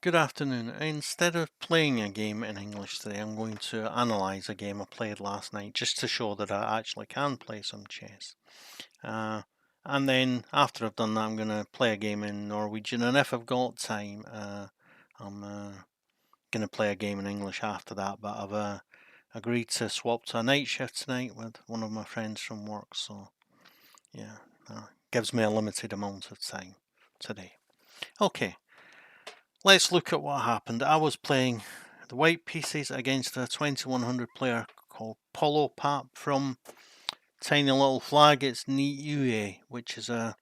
Good afternoon. Instead of playing a game in English today, I'm going to analyse a game I played last night just to show that I actually can play some chess. And then after I've done that, I'm going to play a game in Norwegian. And if I've got time, I'm going to play a game in English after that. But I've agreed to swap to a night shift tonight with one of my friends from work. So, yeah, gives me a limited amount of time today. Okay. Let's look at what happened. I was playing the white pieces against a 2100 player called Polo Pap from Tiny Little Flag. It's Niue, which is a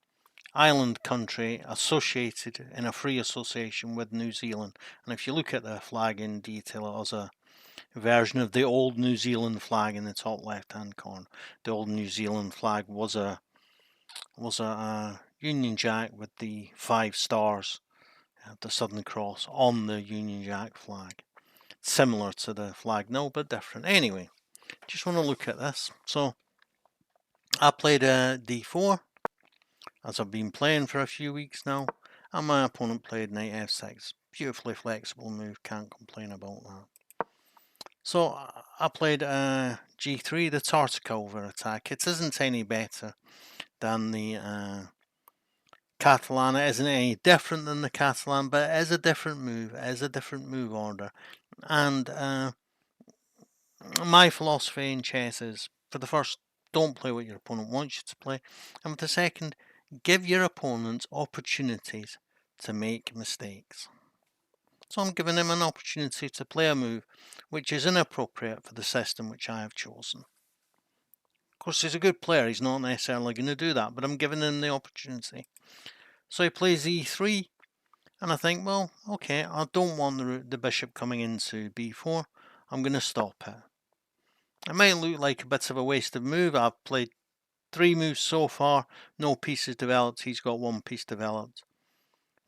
island country associated in a free association with New Zealand. And if you look at the flag in detail, it has a version of the old New Zealand flag in the top left-hand corner. The old New Zealand flag was a Union Jack with the 5 stars, the Southern Cross on the Union Jack flag. Similar to the flag now, but different. Anyway, just want to look at this. So I played a d4, as I've been playing for a few weeks now, and my opponent played knight f6. Beautifully flexible move, can't complain about that. So I played g3, the Tartakover attack. It isn't any better than the Catalan. It isn't any different than the Catalan, but it is a different move. It is a different move order. And my philosophy in chess is, for the first, don't play what your opponent wants you to play. And for the second, give your opponent opportunities to make mistakes. So I'm giving him an opportunity to play a move which is inappropriate for the system which I have chosen. Of course, he's a good player, he's not necessarily going to do that, but I'm giving him the opportunity. So he plays e3, and I think, well, okay, I don't want the bishop coming into b4, I'm going to stop it. It might look like a bit of a wasted move. I've played 3 moves so far, no pieces developed, he's got 1 piece developed.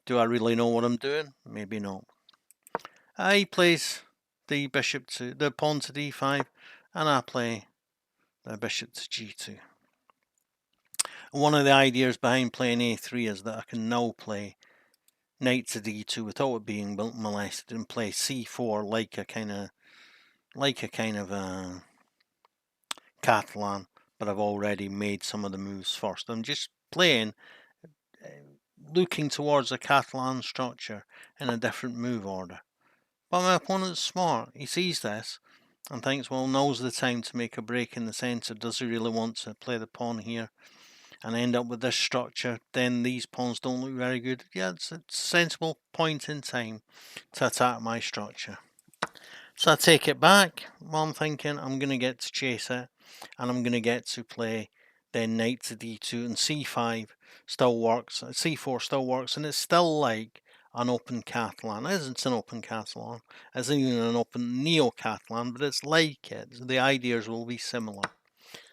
Do I really know what I'm doing? Maybe not. He plays the pawn to d5, and I play the bishop to g2. One of the ideas behind playing a3 is that I can now play knight to d2 without it being molested and play c4 like a kind of Catalan, but I've already made some of the moves first. I'm just playing, looking towards a Catalan structure in a different move order. But my opponent's smart. He sees this and thinks, well, now's the time to make a break in the centre. Does he really want to play the pawn here and end up with this structure? Then these pawns don't look very good. Yeah, it's a sensible point in time to attack my structure. So I take it back. Well, I'm thinking I'm going to get to chase it, and I'm going to get to play then knight to d2, and c5 still works, c4 still works, and it's still like an open Catalan. It isn't an open Catalan, it isn't even an open Neo-Catalan, but it's like it. The ideas will be similar.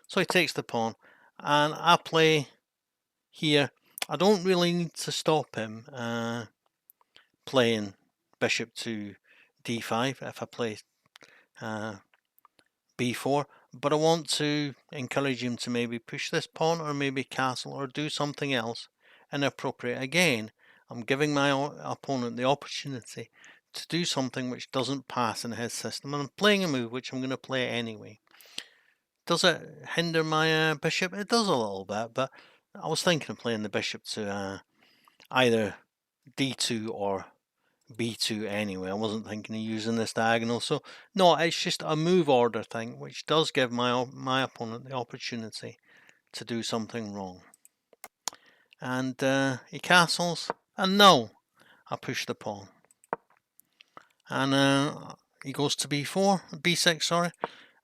So he takes the pawn, and I play here. I don't really need to stop him playing bishop to d5 if I play b4, but I want to encourage him to maybe push this pawn or maybe castle or do something else inappropriate. Again, I'm giving my opponent the opportunity to do something which doesn't pass in his system, and I'm playing a move which I'm going to play anyway. Does it hinder my bishop? It does a little bit, but I was thinking of playing the bishop to either d2 or b2 anyway. I wasn't thinking of using this diagonal, so no, it's just a move order thing, which does give my opponent the opportunity to do something wrong. And he castles, and no, I push the pawn, and he goes to b6, sorry,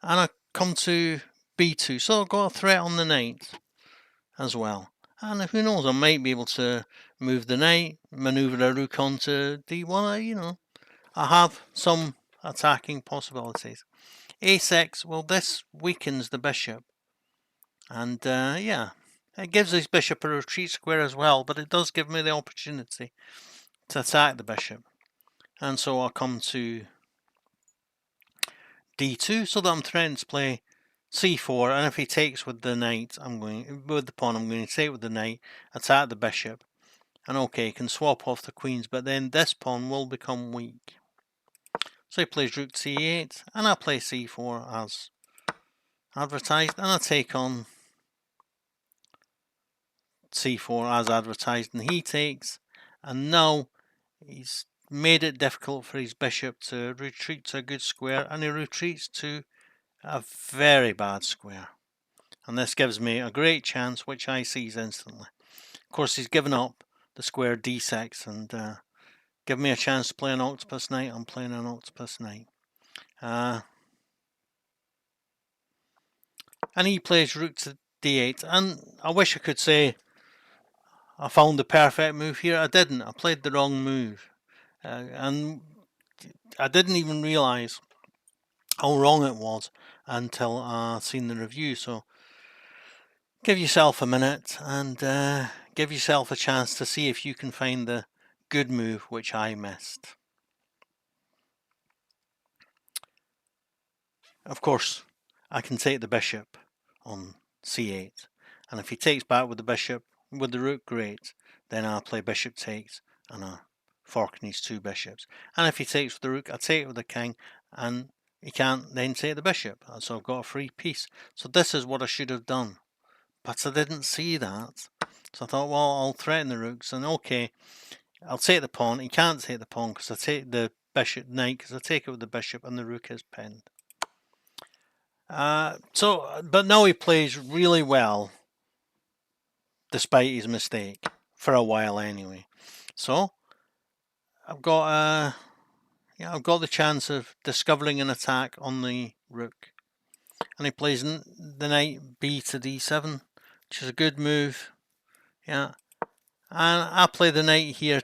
and I come to b2, so I've got a threat on the knight as well. And who knows, I might be able to move the knight, maneuver a rook onto d1, I have some attacking possibilities. a6, well, this weakens the bishop. And yeah, it gives his bishop a retreat square as well, but it does give me the opportunity to attack the bishop. And so I'll come to d2, so that I'm threatening to play c4, and if he takes with the knight, with the pawn, I'm going to take with the knight, attack the bishop, And okay, he can swap off the queens, but then this pawn will become weak. So he plays rook to c8, and I play c4 as advertised, and I take on c4 as advertised, and he takes, and now he's made it difficult for his bishop to retreat to a good square, and he retreats to a very bad square. And this gives me a great chance, which I seize instantly. Of course, he's given up the square d6 and give me a chance to play an octopus knight. I'm playing an octopus knight. And he plays rook to d8. And I wish I could say I found the perfect move here. I didn't. I played the wrong move. And I didn't even realise how wrong it was until I seen the review. So give yourself a minute and give yourself a chance to see if you can find the good move which I missed. Of course, I can take the bishop on c8, and if he takes back with the bishop, with the rook, great. Then I'll play bishop takes, and I fork these two bishops. And if he takes with the rook, I take with the king, and he can't then take the bishop. So I've got a free piece. So this is what I should have done, but I didn't see that. So I thought, well, I'll threaten the rooks, and okay, I'll take the pawn. He can't take the pawn because I take the bishop knight because I take it with the bishop, and the rook is pinned. But now he plays really well, despite his mistake, for a while anyway. So I've got the chance of discovering an attack on the rook, and he plays the knight b to d7, which is a good move. Yeah, and I play the knight here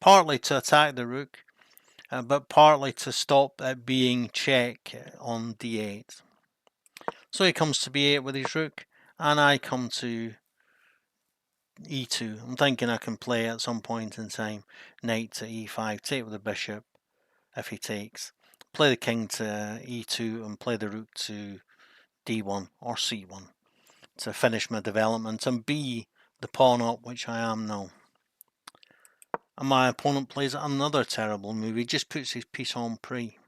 partly to attack the rook, but partly to stop it being check on d8. So he comes to b8 with his rook, and I come to e2. I'm thinking I can play at some point in time knight to e5, take with the bishop if he takes, play the king to e2 and play the rook to d1 or c1 to finish my development and be the pawn up, which I am now. And my opponent plays another terrible move. He just puts his piece on pre.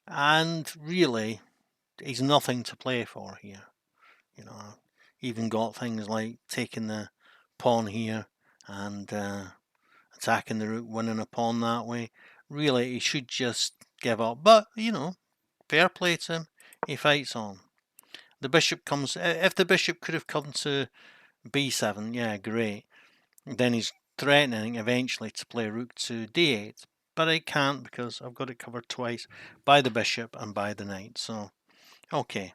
And really, he's nothing to play for here. You know, I've even got things like taking the pawn here and attacking the rook, winning a pawn that way. Really, he should just give up. But, fair play to him. He fights on. The bishop comes. If the bishop could have come to b7, yeah, great. Then he's threatening eventually to play rook to d8. But I can't because I've got it covered twice by the bishop and by the knight. So, okay.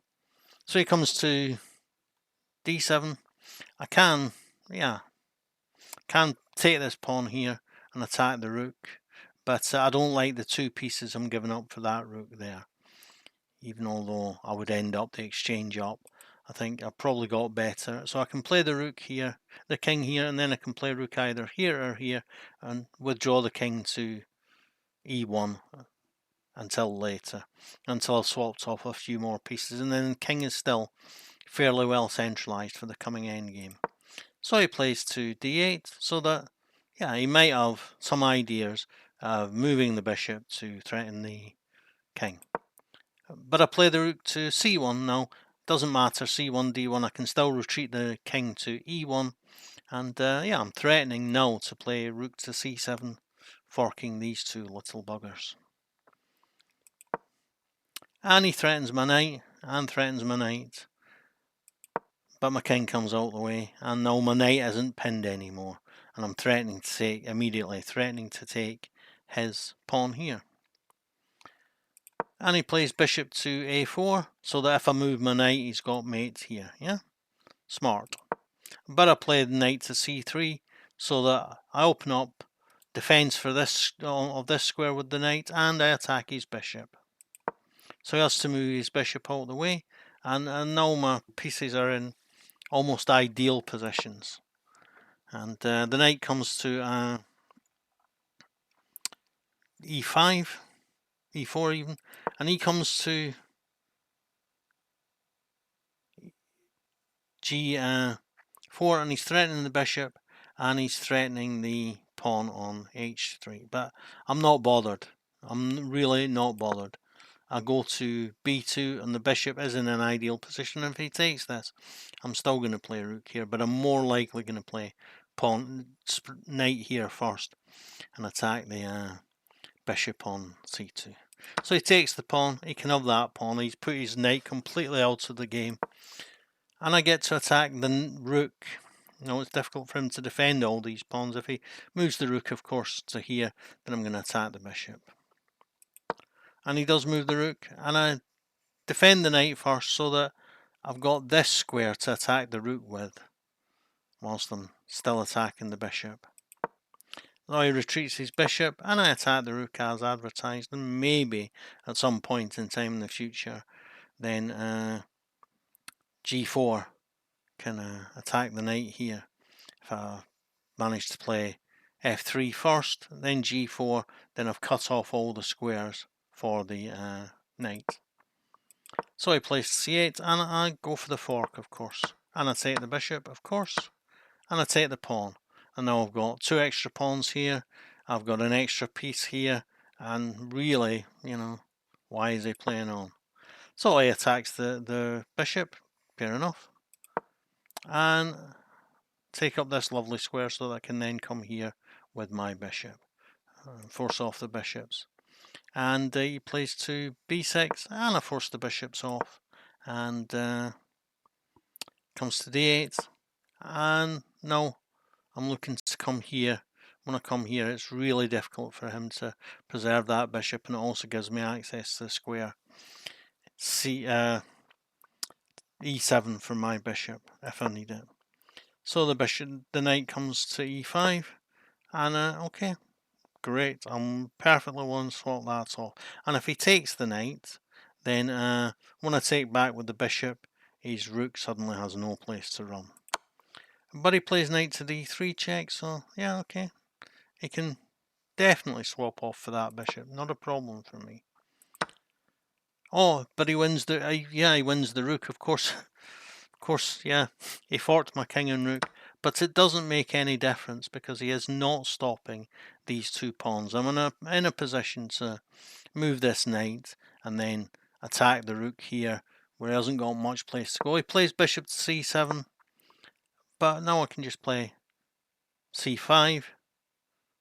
So he comes to d7. I can take this pawn here and attack the rook, but I don't like the two pieces I'm giving up for that rook there. Even although I would end up the exchange up, I think I probably got better. So I can play the rook here, the king here, and then I can play rook either here or here and withdraw the king to e1 until later, until I've swapped off a few more pieces, and then the king is still fairly well centralized for the coming endgame. So he plays to d8, so that, he might have some ideas of moving the bishop to threaten the king. But I play the rook to c1 now. Doesn't matter, c1, d1, I can still retreat the king to e1. And I'm threatening now to play rook to c7, forking these two little buggers. And he threatens my knight, and threatens my knight. But my king comes out the way, and now my knight isn't pinned anymore. And I'm threatening to take his pawn here. And he plays bishop to a4, so that if I move my knight, he's got mate here. Yeah, smart. But I play the knight to c3, so that I open up defense for this square with the knight, and I attack his bishop. So he has to move his bishop out of the way, and now my pieces are in almost ideal positions. And the knight comes to e5, e4 even, and he comes to g4, and he's threatening the bishop, and he's threatening the pawn on h3. But I'm not bothered. I'm really not bothered. I go to b2, and the bishop is in an ideal position. If he takes this, I'm still going to play rook here, but I'm more likely going to play knight here first and attack the bishop on c2. So he takes the pawn. He can have that pawn. He's put his knight completely out of the game, and I get to attack the rook. It's difficult for him to defend all these pawns. If he moves the rook, of course, to here, then I'm going to attack the bishop. And he does move the rook, and I defend the knight first so that I've got this square to attack the rook with, whilst I'm still attacking the bishop. Now he retreats his bishop, and I attack the rook as advertised, and maybe at some point in time in the future, then g4 can attack the knight here. If I manage to play f3 first, then g4, then I've cut off all the squares for the knight. So I place c8, and I go for the fork, of course. And I take the bishop, of course. And I take the pawn. And now I've got 2 extra pawns here. I've got an extra piece here. And really, why is he playing on? So he attacks the bishop. Fair enough. And take up this lovely square so that I can then come here with my bishop. Force off the bishops. And he plays to b6, and I force the bishops off, and comes to d8, and now I'm looking to come here. When I come here, it's really difficult for him to preserve that bishop, and it also gives me access to the square e7 for my bishop if I need it. So the knight comes to e5, and okay. Great, I'm perfectly willing to swap that off. And if he takes the knight, then when I take back with the bishop, his rook suddenly has no place to run. But he plays knight to d3 check, so yeah, okay. He can definitely swap off for that bishop, not a problem for me. Oh, but he wins he wins the rook, of course. Of course, yeah, he forked my king and rook, but it doesn't make any difference because he is not stopping these 2 pawns. I'm in a position to move this knight and then attack the rook here where he hasn't got much place to go. He plays bishop to c7, but now I can just play c5,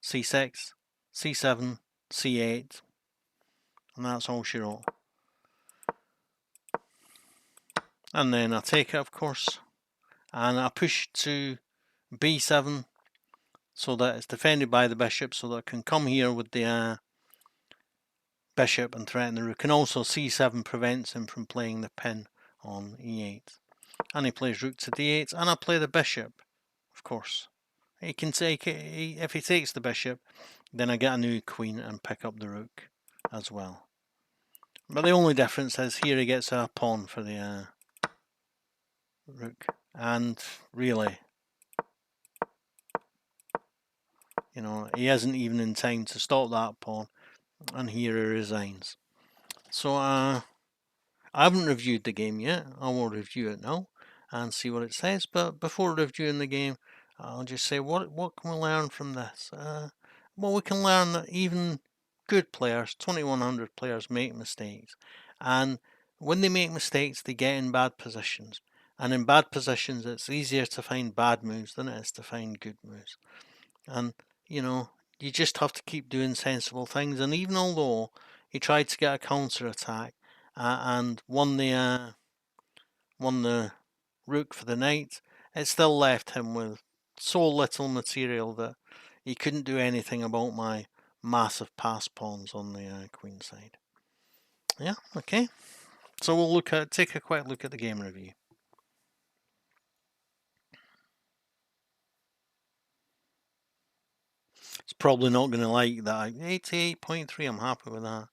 c6, c7, c8, and that's all she wrote. And then I take it, of course, and I push to b7 so that it's defended by the bishop, so that I can come here with the bishop and threaten the rook. And also c7 prevents him from playing the pin on e8. And he plays rook to d8, and I play the bishop, of course. He can take it, if he takes the bishop, then I get a new queen and pick up the rook as well. But the only difference is here he gets a pawn for the rook, and really, he isn't even in time to stop that pawn, and here he resigns. So I haven't reviewed the game yet. I will review it now and see what it says. But before reviewing the game, I'll just say what can we learn from this? Well, we can learn that even good players, 2100 players, make mistakes, and when they make mistakes, they get in bad positions. And in bad positions, it's easier to find bad moves than it is to find good moves. And you just have to keep doing sensible things. And even although he tried to get a counter attack and won the rook for the knight, it still left him with so little material that he couldn't do anything about my massive pass pawns on the queen side. Yeah, okay. So we'll take a quick look at the game review. It's probably not going to like that. 88.3, I'm happy with that.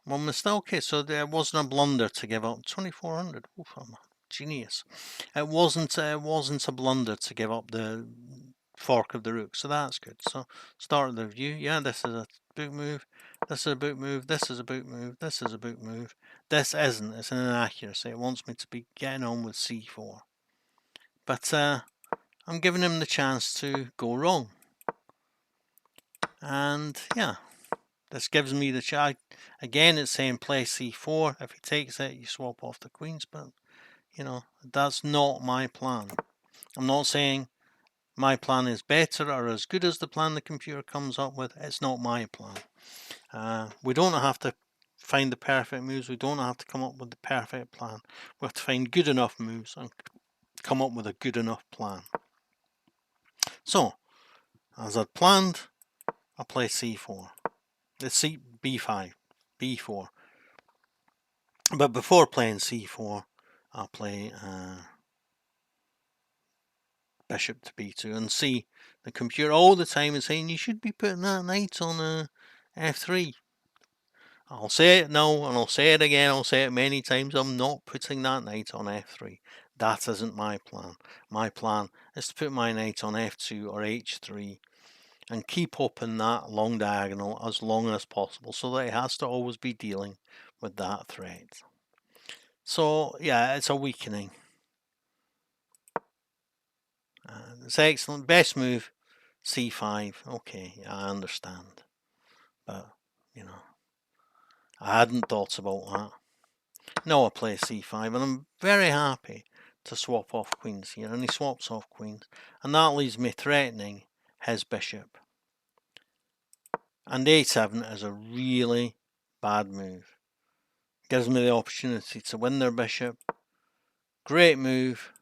One mistake. Okay, so there wasn't a blunder to give up 2400. Oof, I'm a genius. It wasn't a blunder to give up the fork of the rook, so that's good. So start the review. Yeah, this is a boot move. This is a boot move. This is a boot move. This is a boot move. This isn't. It's an inaccuracy. It wants me to be getting on with c4. But I'm giving him the chance to go wrong. And yeah, this gives me the chance. Again, it's saying play c4. If he takes it, you swap off the queens, but you know, that's not my plan. I'm not saying my plan is better or as good as the plan the computer comes up with. It's not my plan. We don't have to find the perfect moves. We don't have to come up with the perfect plan. We have to find good enough moves and come up with a good enough plan. So, as I'd planned, I play c4. The b5, b4. But before playing c4, I'll play bishop to b2 and see the computer all the time is saying you should be putting that knight on f3. I'll say it now and I'll say it again, I'll say it many times. I'm not putting that knight on f3. That isn't my plan. My plan is to put my knight on f2 or h3 and keep open that long diagonal as long as possible so that it has to always be dealing with that threat. So yeah, it's a weakening. It's excellent. Best move, c5. Okay, yeah, I understand. But, you know, I hadn't thought about that. Now I play c5 and I'm very happy to swap off queens here. And he swaps off queens. And that leaves me threatening his bishop. And a7 is a really bad move. Gives me the opportunity to win their bishop. Great move.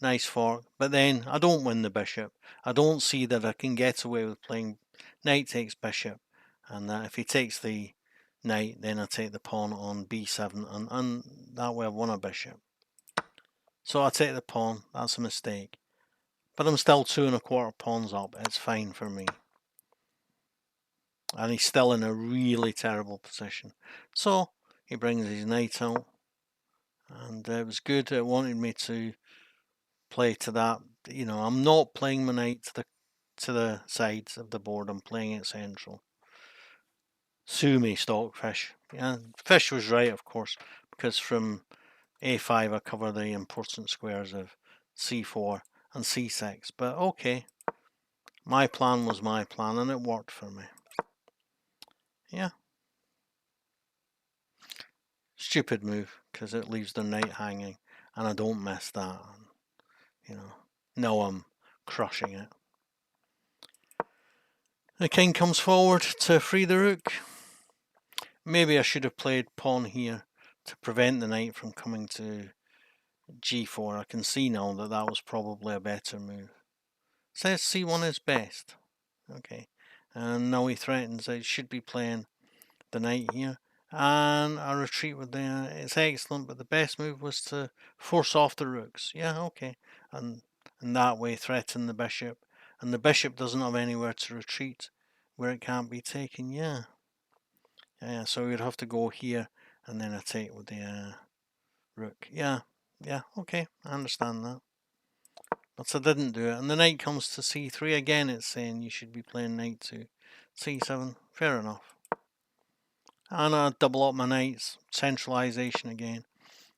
Nice fork. But then I don't win the bishop. I don't see that I can get away with playing knight takes bishop. And if he takes the knight, then I take the pawn on b7. And that way I've won a bishop. So I take the pawn. That's a mistake. But I'm still 2 1/4 pawns up. It's fine for me. And he's still in a really terrible position. So he brings his knight out. And it was good. It wanted me to play to that. You know, I'm not playing my knight to the sides of the board. I'm playing it central. Sue me, Stockfish. Yeah, Fish was right, of course, because from a5 I cover the important squares of c4 and c6. But okay, my plan was my plan and it worked for me. Yeah. Stupid move, because it leaves the knight hanging, and I don't miss that. You know, now I'm crushing it. The king comes forward to free the rook. Maybe I should have played pawn here to prevent the knight from coming to g4. I can see now that that was probably a better move. Says c1 is best. Okay, and now he threatens I should be playing the knight here. And I retreat with the, it's excellent, but the best move was to force off the rooks. Yeah, okay. And that way threaten the bishop. And the bishop doesn't have anywhere to retreat where it can't be taken. Yeah. Yeah, so we'd have to go here and then attack with the rook. Yeah, okay, I understand that. But I didn't do it. And the knight comes to c3. Again, it's saying you should be playing knight to c7. Fair enough. And I double up my knights. Centralisation again.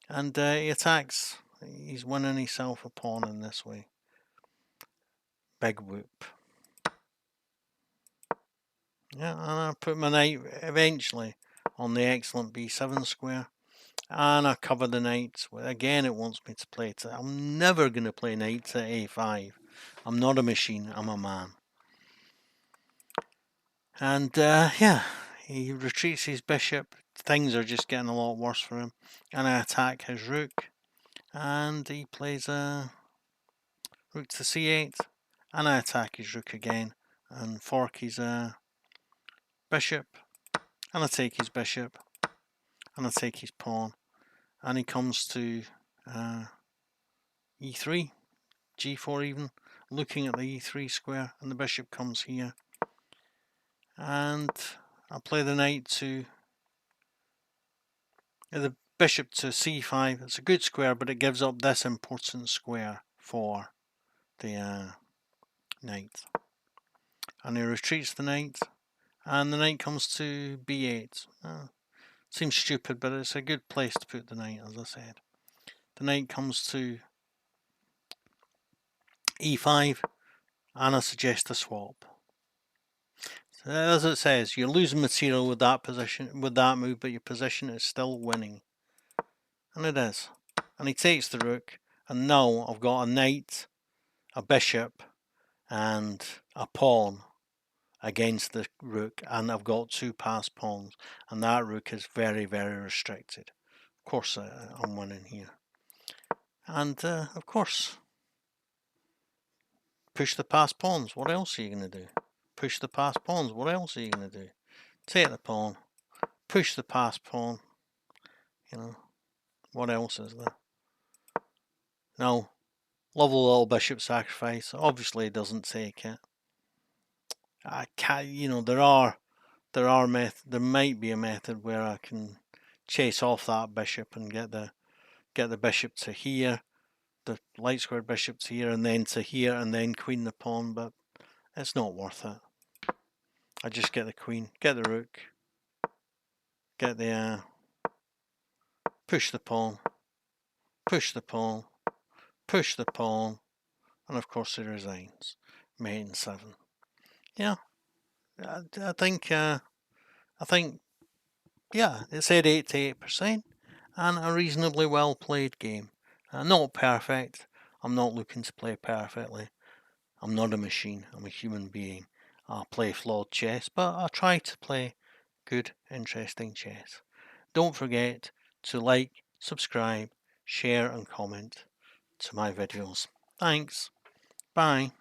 And he attacks. He's winning himself a pawn in this way. Big whoop. Yeah, and I put my knight eventually on the excellent b7 square. And I cover the knight. Again, it wants me to play it. I'm never going to play knight to a5. I'm not a machine. I'm a man. And yeah, he retreats his bishop. Things are just getting a lot worse for him. And I attack his rook. And he plays a rook to c8. And I attack his rook again. And fork his bishop. And I take his bishop. And I take his pawn. And he comes to e3. g4 even. Looking at the e3 square. And the bishop comes here. And I play the knight to the bishop to c5. It's a good square, but it gives up this important square for the knight. And he retreats the knight, and the knight comes to b8. Seems stupid, but it's a good place to put the knight, as I said. The knight comes to e5, and I suggest a swap. So as it says, you're losing material with that position, with that move, but your position is still winning. And it is. And he takes the rook, and now I've got a knight, a bishop, and a pawn against the rook, and I've got 2 passed pawns, and that rook is very, very restricted. Of course, I'm winning here. And of course, push the passed pawns. What else are you going to do? Push the passed pawns. What else are you going to do? Take the pawn, push the passed pawn. You know, what else is there? Now, lovely little bishop sacrifice. Obviously, it doesn't take it. I can't. You know, there might be a method where I can chase off that bishop and get the bishop to here, the light squared bishop to here, and then to here, and then queen the pawn. But it's not worth it. I just get the queen, get the rook, get the push the pawn, push the pawn, push the pawn, and of course he resigns. Mate in 7. Yeah, I think yeah, it said 88%, and a reasonably well played game. Not perfect. I'm not looking to play perfectly. I'm not a machine. I'm a human being. I play flawed chess, but I try to play good, interesting chess. Don't forget to like, subscribe, share, and comment to my videos. Thanks. Bye.